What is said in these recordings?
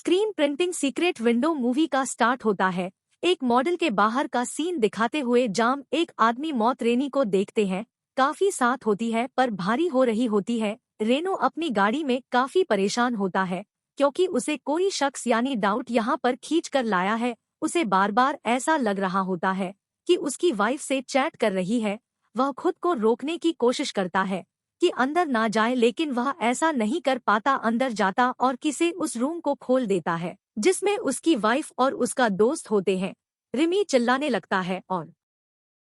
Screen printing secret window movie का start होता है। एक मॉडल के बाहर का सीन दिखाते हुए जाम एक आदमी मौत रेनी को देखते हैं। काफी साथ होती है पर भारी हो रही होती है। रेनो अपनी गाड़ी में काफी परेशान होता है क्योंकि उसे कोई शख्स यानी डाउट यहाँ पर खींच कर लाया है। उसे बार बार ऐसा लग रहा होता है कि उसकी वाइफ से चैट कर रही है। वह खुद को रोकने की कोशिश करता है कि अंदर ना जाए, लेकिन वह ऐसा नहीं कर पाता। अंदर जाता और किसी उस रूम को खोल देता है जिसमें उसकी वाइफ और उसका दोस्त होते हैं। रिमी चिल्लाने लगता है और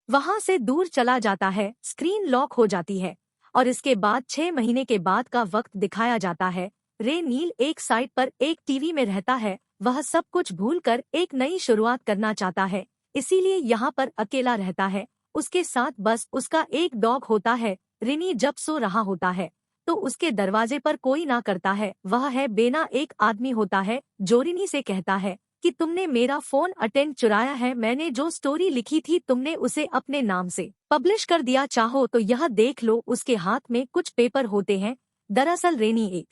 वहां से दूर चला जाता है। स्क्रीन लॉक हो जाती है और इसके बाद 6 महीने के बाद का वक्त दिखाया जाता है। रे नील एक साइड पर एक टीवी में रहता है। वह सब कुछ भूलकर एक नई शुरुआत करना चाहता है, इसीलिए यहाँ पर अकेला रहता है। उसके साथ बस उसका एक डॉग होता है। रिनी जब सो रहा होता है तो उसके दरवाजे पर कोई ना करता है। वह है बेना, एक आदमी होता है जो रिनी से कहता है कि तुमने मेरा फोन अटेंड चुराया है। मैंने जो स्टोरी लिखी थी तुमने उसे अपने नाम से पब्लिश कर दिया, चाहो तो यह देख लो। उसके हाथ में कुछ पेपर होते हैं। दरअसल रेनी एक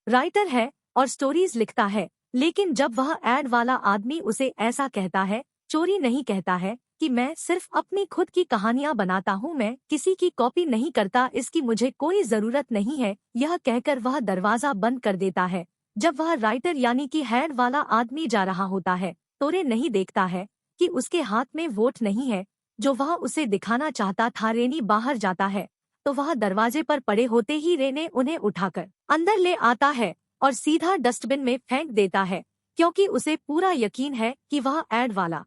राइटर है और स्टोरीज लिखता है, लेकिन जब वह एड वाला आदमी उसे ऐसा कहता है, चोरी नहीं कहता है कि मैं सिर्फ अपनी खुद की कहानियां बनाता हूं, मैं किसी की कॉपी नहीं करता, इसकी मुझे कोई जरूरत नहीं है, यह कहकर वह दरवाजा बंद कर देता है। जब वह राइटर यानी कि हेड वाला आदमी जा रहा होता है तो रे नहीं देखता है कि उसके हाथ में वोट नहीं है जो वह उसे दिखाना चाहता था। रेनी बाहर जाता है तो वह दरवाजे पर पड़े होते ही रे ने उन्हें उठाकर अंदर ले आता है और सीधा डस्टबिन में फेंक देता है, क्योंकि उसे पूरा यकीन है कि वह एड वाला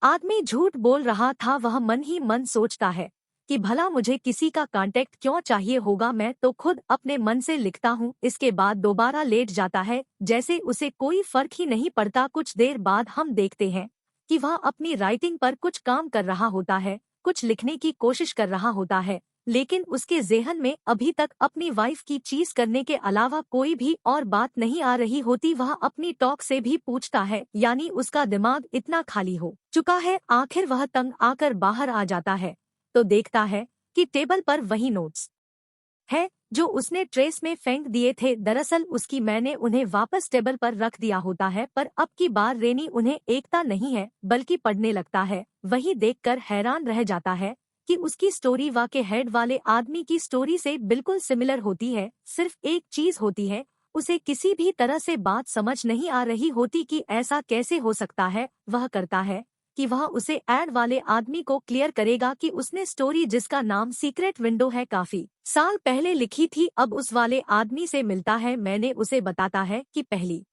आदमी झूठ बोल रहा था। वह मन ही मन सोचता है कि भला मुझे किसी का कांटेक्ट क्यों चाहिए होगा, मैं तो खुद अपने मन से लिखता हूँ। इसके बाद दोबारा लेट जाता है जैसे उसे कोई फर्क ही नहीं पड़ता। कुछ देर बाद हम देखते हैं कि वह अपनी राइटिंग पर कुछ काम कर रहा होता है, कुछ लिखने की कोशिश कर रहा होता है, लेकिन उसके ज़हन में अभी तक अपनी वाइफ की चीज करने के अलावा कोई भी और बात नहीं आ रही होती। वह अपनी टॉक से भी पूछता है, यानी उसका दिमाग इतना खाली हो चुका है। आखिर वह तंग आकर बाहर आ जाता है तो देखता है कि टेबल पर वही नोट्स है जो उसने ट्रेस में फेंक दिए थे। दरअसल उसकी मैंने उन्हें वापस टेबल पर रख दिया होता है, पर अब की बार रेनी उन्हें एकता नहीं है बल्कि पढ़ने लगता है। वही देखकर हैरान रह जाता है कि उसकी स्टोरी वाके हेड वाले आदमी की स्टोरी से बिल्कुल सिमिलर होती है। सिर्फ एक चीज होती है, उसे किसी भी तरह से बात समझ नहीं आ रही होती कि ऐसा कैसे हो सकता है। वह करता है कि वह उसे एड वाले आदमी को क्लियर करेगा कि उसने स्टोरी जिसका नाम सीक्रेट विंडो है काफी साल पहले लिखी थी। अब उस वाले आदमी से मिलता है। मैंने उसे बताता है कि पहली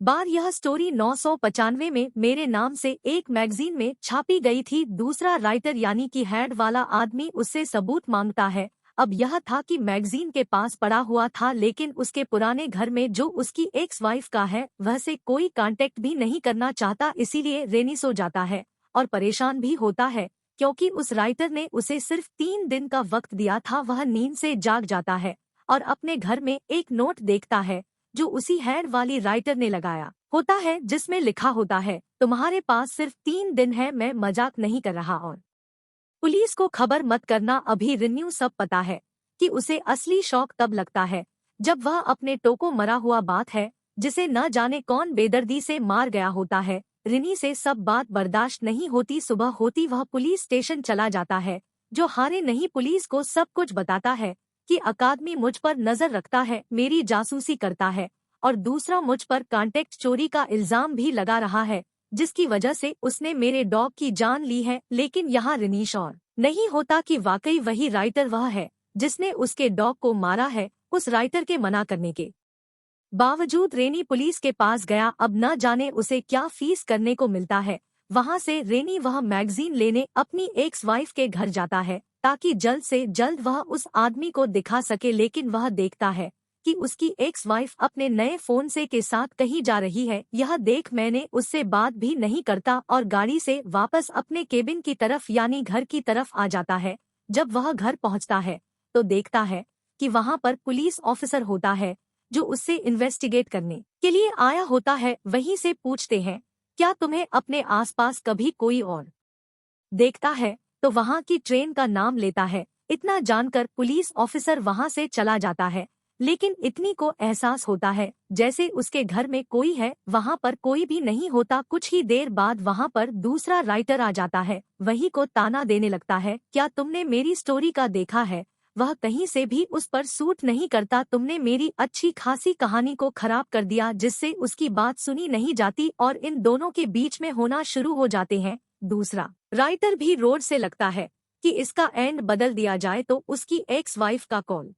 बार यह स्टोरी 995 में मेरे नाम से एक मैगजीन में छापी गई थी। दूसरा राइटर यानी कि हेड वाला आदमी उससे सबूत मांगता है। अब यह था कि मैगजीन के पास पड़ा हुआ था, लेकिन उसके पुराने घर में जो उसकी एक्स वाइफ का है वह से कोई कांटेक्ट भी नहीं करना चाहता। इसीलिए रेनी सो जाता है और परेशान भी होता है क्योंकि उस राइटर ने उसे सिर्फ 3 दिन का वक्त दिया था। वह नींद से जाग जाता है और अपने घर में एक नोट देखता है जो उसी हेड वाली राइटर ने लगाया होता है, जिसमें लिखा होता है, तुम्हारे पास सिर्फ 3 दिन है, मैं मजाक नहीं कर रहा और पुलिस को खबर मत करना। अभी रिन्यू सब पता है कि उसे असली शौक तब लगता है जब वह अपने टोको मरा हुआ बात है जिसे न जाने कौन बेदर्दी से मार गया होता है। रिनी से सब बात बर्दाश्त नहीं होती। सुबह होती वह पुलिस स्टेशन चला जाता है, जो हारे नहीं पुलिस को सब कुछ बताता है कि अकादमी मुझ पर नजर रखता है, मेरी जासूसी करता है और दूसरा मुझ पर कांटेक्ट चोरी का इल्जाम भी लगा रहा है, जिसकी वजह से उसने मेरे डॉग की जान ली है। लेकिन यहाँ रिनीश और नहीं होता कि वाकई वही राइटर वह है जिसने उसके डॉग को मारा है। उस राइटर के मना करने के बावजूद रेनी पुलिस के पास गया। अब न जाने उसे क्या फीस करने को मिलता है। वहां से रेनी वह मैगजीन लेने अपनी एक्स वाइफ के घर जाता है ताकि जल्द से जल्द वह उस आदमी को दिखा सके, लेकिन वह देखता है कि उसकी एक्स वाइफ अपने नए फोन से के साथ कहीं जा रही है। यह देख मैंने उससे बात भी नहीं करता और गाड़ी से वापस अपने केबिन की तरफ यानी घर की तरफ आ जाता है। जब वह घर पहुंचता है तो देखता है कि वहां पर पुलिस ऑफिसर होता है जो उससे इन्वेस्टिगेट करने के लिए आया होता है। वहीं से पूछते हैं, क्या तुम्हें अपने आसपास कभी कोई और देखता है? तो वहां की ट्रेन का नाम लेता है। इतना जानकर पुलिस ऑफिसर वहां से चला जाता है। लेकिन इतनी को एहसास होता है जैसे उसके घर में कोई है, वहाँ पर कोई भी नहीं होता। कुछ ही देर बाद वहाँ पर दूसरा राइटर आ जाता है, वही को ताना देने लगता है, क्या तुमने मेरी स्टोरी का देखा है? वह कहीं से भी उस पर सूट नहीं करता, तुमने मेरी अच्छी खासी कहानी को खराब कर दिया। जिससे उसकी बात सुनी नहीं जाती और इन दोनों के बीच में होना शुरू हो जाते हैं। दूसरा राइटर भी रोड से लगता है कि इसका एंड बदल दिया जाए तो उसकी एक्स वाइफ का कॉल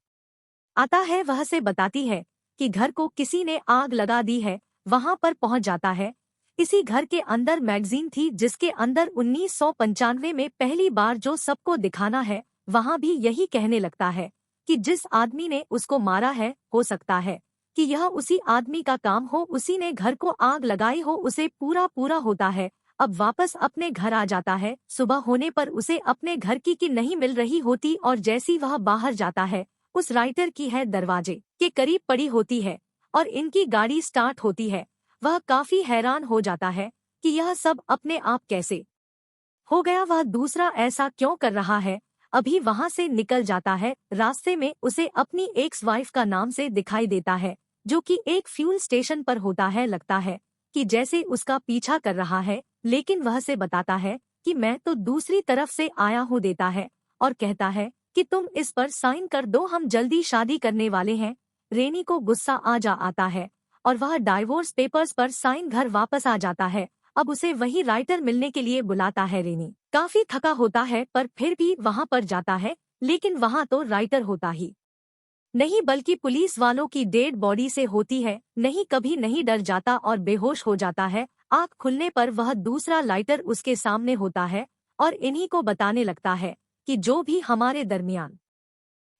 आता है। वह से बताती है कि घर को किसी ने आग लगा दी है। वहां पर पहुंच जाता है। इसी घर के अंदर मैगजीन थी जिसके अंदर 1995 में पहली बार जो सबको दिखाना है, वहां भी यही कहने लगता है कि जिस आदमी ने उसको मारा है, हो सकता है कि यह उसी आदमी का काम हो, उसी ने घर को आग लगाई हो। उसे पूरा होता है। अब वापस अपने घर आ जाता है। सुबह होने पर उसे अपने घर की नहीं मिल रही होती और जैसी वह बाहर जाता है, उस राइटर की है दरवाजे के करीब पड़ी होती है और इनकी गाड़ी स्टार्ट होती है। वह काफी हैरान हो जाता है कि यह सब अपने आप कैसे हो गया, वह दूसरा ऐसा क्यों कर रहा है। अभी वहां से निकल जाता है। रास्ते में उसे अपनी एक्स वाइफ का नाम से दिखाई देता है, जो कि एक फ्यूल स्टेशन पर होता है। लगता है कि जैसे उसका पीछा कर रहा है, लेकिन वह से बताता है कि मैं तो दूसरी तरफ से आया हूँ। देता है और कहता है कि तुम इस पर साइन कर दो, हम जल्दी शादी करने वाले हैं। रेनी को गुस्सा आता है और वह डाइवोर्स पेपर्स पर साइन घर वापस आ जाता है। अब उसे वही राइटर मिलने के लिए बुलाता है। रेनी काफी थका होता है पर फिर भी वहां पर जाता है, लेकिन वहां तो राइटर होता ही नहीं बल्कि पुलिस वालों की डेड बॉडी से होती है। नहीं कभी नहीं डर जाता और बेहोश हो जाता है। आँख खुलने पर वह दूसरा राइटर उसके सामने होता है और इन्हीं को बताने लगता है कि जो भी हमारे दरमियान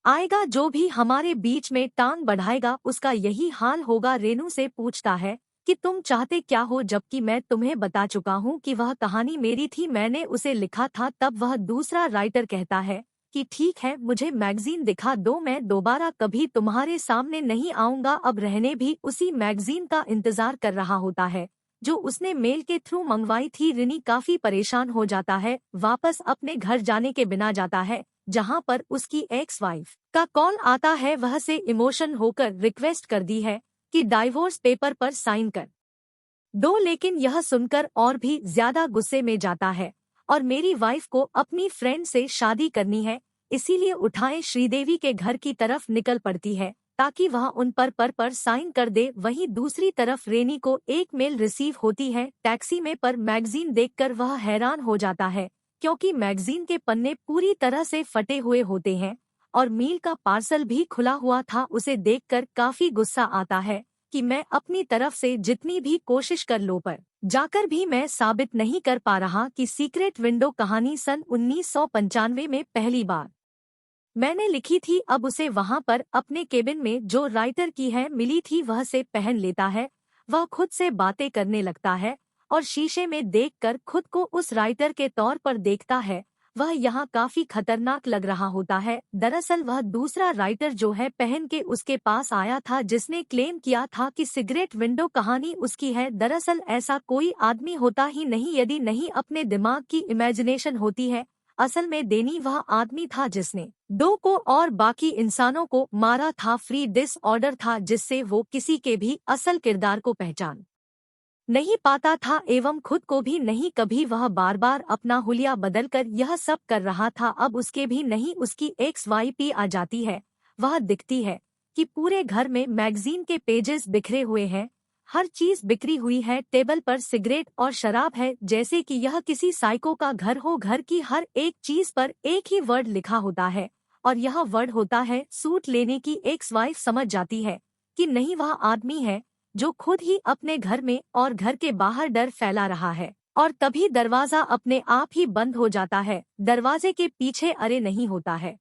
आएगा, जो भी हमारे बीच में टांग बढ़ाएगा, उसका यही हाल होगा। रेनू से पूछता है कि तुम चाहते क्या हो, जबकि मैं तुम्हें बता चुका हूँ कि वह कहानी मेरी थी, मैंने उसे लिखा था। तब वह दूसरा राइटर कहता है कि ठीक है, मुझे मैगजीन दिखा दो, मैं दोबारा कभी तुम्हारे सामने नहीं आऊंगा। अब रहने भी उसी मैगजीन का इंतजार कर रहा होता है जो उसने मेल के थ्रू मंगवाई थी। रिनी काफी परेशान हो जाता है, वापस अपने घर जाने के बिना जाता है, जहां पर उसकी एक्स वाइफ का कॉल आता है। वह से इमोशन होकर रिक्वेस्ट कर दी है कि डाइवोर्स पेपर पर साइन कर दो, लेकिन यह सुनकर और भी ज्यादा गुस्से में जाता है और मेरी वाइफ को अपनी फ्रेंड से शादी करनी है, इसीलिए उठाए श्रीदेवी के घर की तरफ निकल पड़ती है ताकि वह उन पर साइन कर दे। वहीं दूसरी तरफ रेनी को एक मेल रिसीव होती है टैक्सी में, पर मैगजीन देखकर वह हैरान हो जाता है क्योंकि मैगजीन के पन्ने पूरी तरह से फटे हुए होते हैं और मील का पार्सल भी खुला हुआ था। उसे देखकर काफी गुस्सा आता है कि मैं अपनी तरफ से जितनी भी कोशिश कर लो पर जाकर भी मैं साबित नहीं कर पा रहा कि सीक्रेट विंडो कहानी सन 1995 में पहली बार मैंने लिखी थी। अब उसे वहां पर अपने केबिन में जो राइटर की है मिली थी, वह से पहन लेता है। वह खुद से बातें करने लगता है और शीशे में देखकर खुद को उस राइटर के तौर पर देखता है। वह यहाँ काफी खतरनाक लग रहा होता है। दरअसल वह दूसरा राइटर जो है पहन के उसके पास आया था, जिसने क्लेम किया था कि सिगरेट विंडो कहानी उसकी है। दरअसल ऐसा कोई आदमी होता ही नहीं यदि नहीं अपने दिमाग की इमेजिनेशन होती है। असल में डेनी वह आदमी था जिसने दो को और बाकी इंसानों को मारा था। फ्री डिसऑर्डर था जिससे वो किसी के भी असल किरदार को पहचान नहीं पाता था एवं खुद को भी नहीं। कभी वह बार बार अपना हुलिया बदलकर यह सब कर रहा था। अब उसके भी नहीं उसकी एक्स वाइफ आ जाती है। वह दिखती है कि पूरे घर में मैगजीन के पेजेस बिखरे हुए हैं, हर चीज बिखरी हुई है, टेबल पर सिगरेट और शराब है, जैसे कि यह किसी साइको का घर हो। घर की हर एक चीज पर एक ही वर्ड लिखा होता है और यह वर्ड होता है सूट लेने की। एक्स वाइफ समझ जाती है कि नहीं वह आदमी है जो खुद ही अपने घर में और घर के बाहर डर फैला रहा है। और तभी दरवाजा अपने आप ही बंद हो जाता है। दरवाजे के पीछे अरे नहीं होता है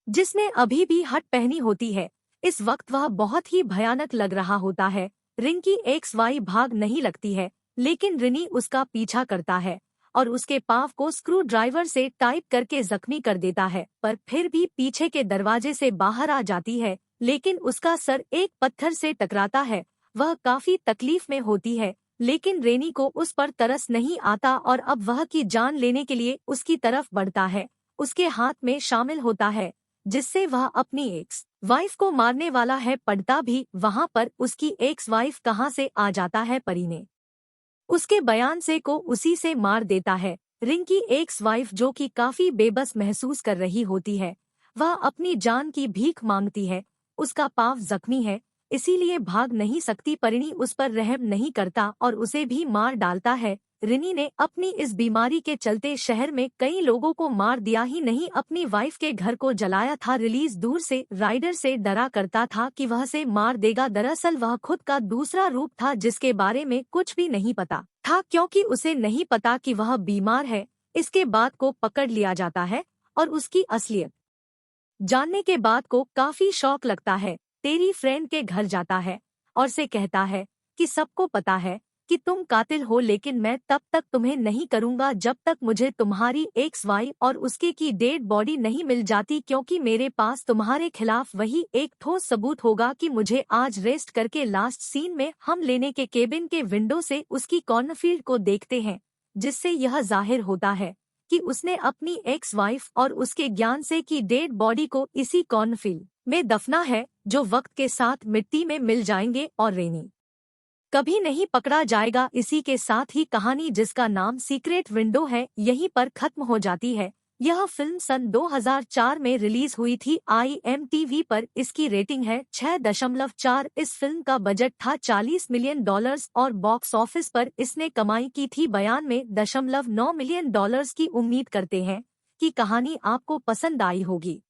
जिसने अभी भी हट पहनी होती है। इस वक्त वह बहुत ही भयानक लग रहा होता है। रिंकी एक्स वाइफ भाग नहीं लगती है, लेकिन रिनी उसका पीछा करता है और उसके पांव को स्क्रू ड्राइवर से टाइप करके जख्मी कर देता है, पर फिर भी पीछे के दरवाजे से बाहर आ जाती है। लेकिन उसका सर एक पत्थर से टकराता है। वह काफी तकलीफ में होती है, लेकिन रेनी को उस पर तरस नहीं आता और अब वह की जान लेने के लिए उसकी तरफ बढ़ता है। उसके हाथ में शामिल होता है जिससे वह अपनी एक्स वाइफ को मारने वाला है पड़ता भी वहां पर उसकी एक्स वाइफ कहाँ से आ जाता है परी ने उसके बयान से को उसी से मार देता है। रिंकी एक्स वाइफ जो कि काफी बेबस महसूस कर रही होती है, वह अपनी जान की भीख मांगती है। उसका पाँव जख्मी है, इसीलिए भाग नहीं सकती। परिणी उस पर रहम नहीं करता और उसे भी मार डालता है। रिनी ने अपनी इस बीमारी के चलते शहर में कई लोगों को मार दिया ही नहीं, अपनी वाइफ के घर को जलाया था। रिलीज दूर से राइडर से डरा करता था कि वह से मार देगा, दरअसल वह खुद का दूसरा रूप था जिसके बारे में कुछ भी नहीं पता था, क्योंकि उसे नहीं पता कि वह बीमार है। इसके बाद को पकड़ लिया जाता है और उसकी असलियत जानने के बाद को काफी शौक लगता है। तेरी फ्रेंड के घर जाता है और से कहता है कि सबको पता है कि तुम कातिल हो, लेकिन मैं तब तक तुम्हें नहीं करूंगा जब तक मुझे तुम्हारी एक्स वाई और उसके की डेड बॉडी नहीं मिल जाती, क्योंकि मेरे पास तुम्हारे खिलाफ वही एक ठोस सबूत होगा कि मुझे आज रेस्ट करके। लास्ट सीन में हम लेने के केबिन के विंडो से उसकी कॉर्नफील्ड को देखते हैं, जिससे यह जाहिर होता है कि उसने अपनी एक्स वाइफ और उसके ज्ञान से की डेड बॉडी को इसी कॉर्नफील्ड में दफना है, जो वक्त के साथ मिट्टी में मिल जाएंगे और रेनी कभी नहीं पकड़ा जाएगा। इसी के साथ ही कहानी, जिसका नाम सीक्रेट विंडो है, यहीं पर खत्म हो जाती है। यह फिल्म सन 2004 में रिलीज हुई थी। IMDb पर इसकी रेटिंग है 6.4। इस फिल्म का बजट था $40 मिलियन और बॉक्स ऑफिस पर इसने कमाई की थी $92.9 मिलियन की। उम्मीद करते हैं कि कहानी आपको पसंद आई होगी।